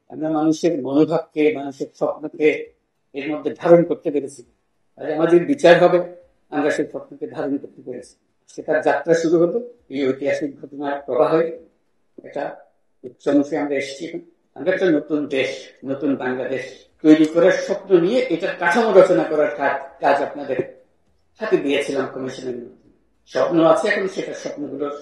আমরা মানুষের মনোভাবকে, মানুষের স্বপ্নকে এর মধ্যে ধারণ করতে পেরেছি, আর আমাদের বিচার হবে আমরা সেই স্বপ্নকে ধারণ করতে পেরেছি। সেটার যাত্রা শুরু হলো এই ঐতিহাসিক ঘটনার প্রবাহে। একটা উচ্চ অংশে আমরা এসেছি। আমরা একটা নতুন দেশ, নতুন বাংলাদেশ তৈরি করার স্বপ্ন নিয়ে এটার কাঠামো রচনা করার কাজ আপনাদের হাতে দিয়েছিলাম কমিশনের মধ্যে। স্বপ্ন আছে, এখন সেটার স্বপ্নগুলোর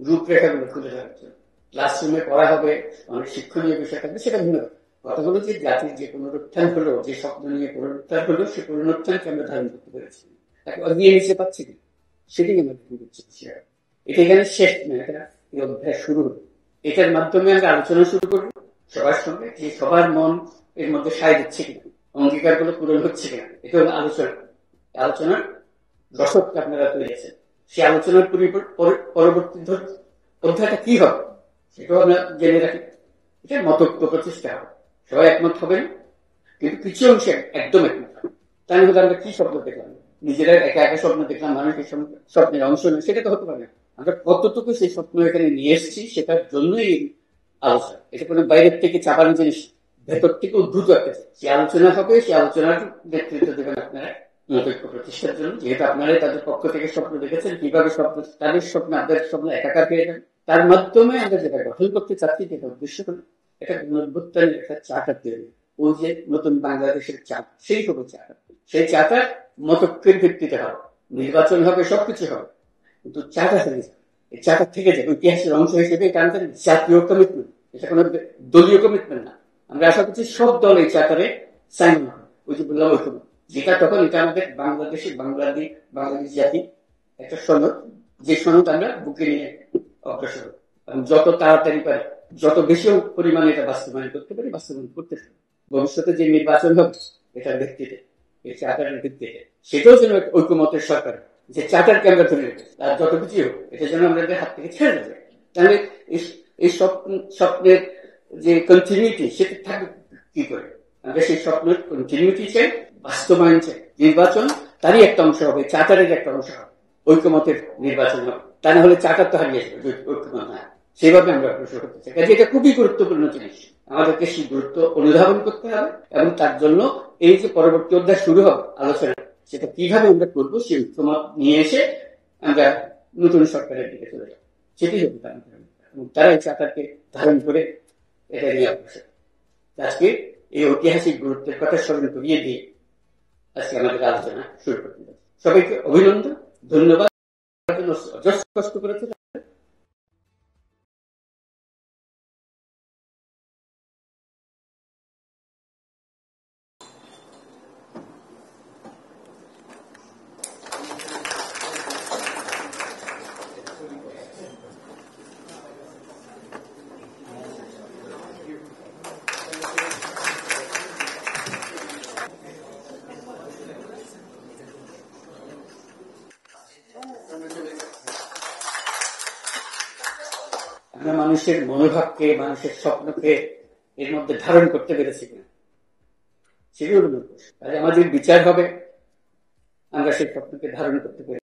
রূপরেখাগুলো তুলে ধরার জন্য ক্লাসরুমে পড়া হবে, অনেক শিক্ষণীয় বিষয় থাকবে, সেটা ভিন্ন। কথাগুলো যে জাতির যে পুনরুত্থান হলো, যে স্বপ্ন নিয়ে পুনরুত্থান হলো, সে পুনরুত্থানকে আমরা ধারণ করতে পেরেছি, তাকে অগিয়ে নিতে পারছি কি সেটাই আমরা করছি। এটা এখানে শেষ নয়, এটা এই অধ্যায় শুরু হলো। এটার মাধ্যমে আমরা আলোচনা শুরু করবো সবার সঙ্গে, যে সবার মন এর মধ্যে সায় দিচ্ছে কিনা, অঙ্গীকার গুলো পূরণ হচ্ছে কিনা। এটা হলো আলোচনা। আলোচনার দশকটা আপনারা পেয়েছেন। সেই আলোচনার পরবর্তী অধ্যায়টা কি হবে সেটাও আমরা জেনে রাখি। এটা মতৈক্য প্রচেষ্টা হবে, সবাই একমত হবে না, কিন্তু কিছু অংশে একদম একমত হবে। তাই হলে আমরা কি স্বপ্ন দেখলাম? নিজেরা একা একা স্বপ্ন দেখলাম, মানুষের স্বপ্নের অংশ নেই, সেটা তো হতে পারে না। আমরা কতটুকু সেই স্বপ্ন এখানে নিয়ে এসেছি সেটার জন্যই আলোচনা। এটা কোনো বাইরের থেকে চাপানো জিনিস, ভেতর থেকে উদ্ভূত একটা। সে আলোচনা হবে, সে আলোচনার নেতৃত্ব দেবেন আপনারা মতৈক্য প্রতিষ্ঠার জন্য। যেহেতু আপনারাই তাদের পক্ষ থেকে স্বপ্ন দেখেছেন, কিভাবে স্বপ্ন, তাদের স্বপ্ন আপনাদের স্বপ্ন একাকার হয়ে যাবে, তার মাধ্যমে আমরা যেটা গঠন করতে চাচ্ছি, যেটা উদ্দেশ্য হল এটা পুনরুত্থানের একটা চার্টার তৈরি। ওই যে নতুন বাংলাদেশের চাপ, সেই হবে চার্টার। সেই চার্টার মতৈক্যের ভিত্তিতে হবে, নির্বাচন হবে, সবকিছু হবে, কিন্তু চার্টার থেকে এই চার্টার থেকে যাবে ইতিহাসের অংশ হিসেবে। এটা আমাদের জাতীয় কমিটমেন্ট, এটা কোনো দলীয় কমিটমেন্ট না। আমরা আশা করছি সব দল এই চার্টারে সাইন হবে। ওই যে বললাম ঐক্যমত, যেটা তখন এটা আমাদের বাংলাদেশের বাংলাদেশ জাতি একটা সনদ, যে সনদ আমরা বুকে নিয়ে অগ্রসর হব। যত তাড়াতাড়ি পারি, যত বেশি পরিমাণে এটা বাস্তবায়ন করতে পারি, বাস্তবায়ন করতে পারি। ভবিষ্যতে যে নির্বাচন হবে এটার ভিত্তিতে, এই চার্টারের ভিত্তিতে, সেটাও যেন ঐক্যমতের সরকার, যে চার্টারকে আমরা ধরে রেখেছি, তার যত কিছু হোক, এটা যেন আমাদের হাত থেকে ছেড়ে যাবে। তাহলে এই স্বপ্নের যে কন্টিনিউটি, সেটা থাকবে কি করে? আমরা সেই স্বপ্নের কন্টিনিউটি চাই, বাস্তবায়ন চাই। নির্বাচন তারই একটা অংশ হবে, চার্টারের একটা অংশ হবে, ঐক্যমতের নির্বাচন হবে। তা না হলে চার্টার তো হারিয়ে যাবে, ঐক্যমত না। সেভাবে আমরা অগ্রসর করতে চাই, কাজে এটা খুবই গুরুত্বপূর্ণ জিনিস। আমাদেরকে সেই গুরুত্ব অনুধাবন করতে হবে, এবং তার জন্য এই যে পরবর্তী অধ্যায় শুরু হবে আলোচনা, সেটা কিভাবে আমরা করবো, সেই ঐক্যমত নিয়ে এসে আমরা নতুন সরকারের দিকে চলে যাবো, সেটাই হবে। তারা এই চার্টারকে ধারণ করে এটা নিয়ে অগ্রসর। আজকে এই ঐতিহাসিক গুরুত্বের কথা স্মরণ করিয়ে দিয়ে আজকে আমাদের আলোচনা শুরু করতে হবে। সবাইকে অভিনন্দন, ধন্যবাদ। কষ্ট করেছে। আমরা মানুষের মনোভাবকে, মানুষের স্বপ্নকে এর মধ্যে ধারণ করতে পেরেছি কিনা সেগুলো আমাদের বিচার হবে আমরা সেই স্বপ্নকে ধারণ করতে পেরেছি।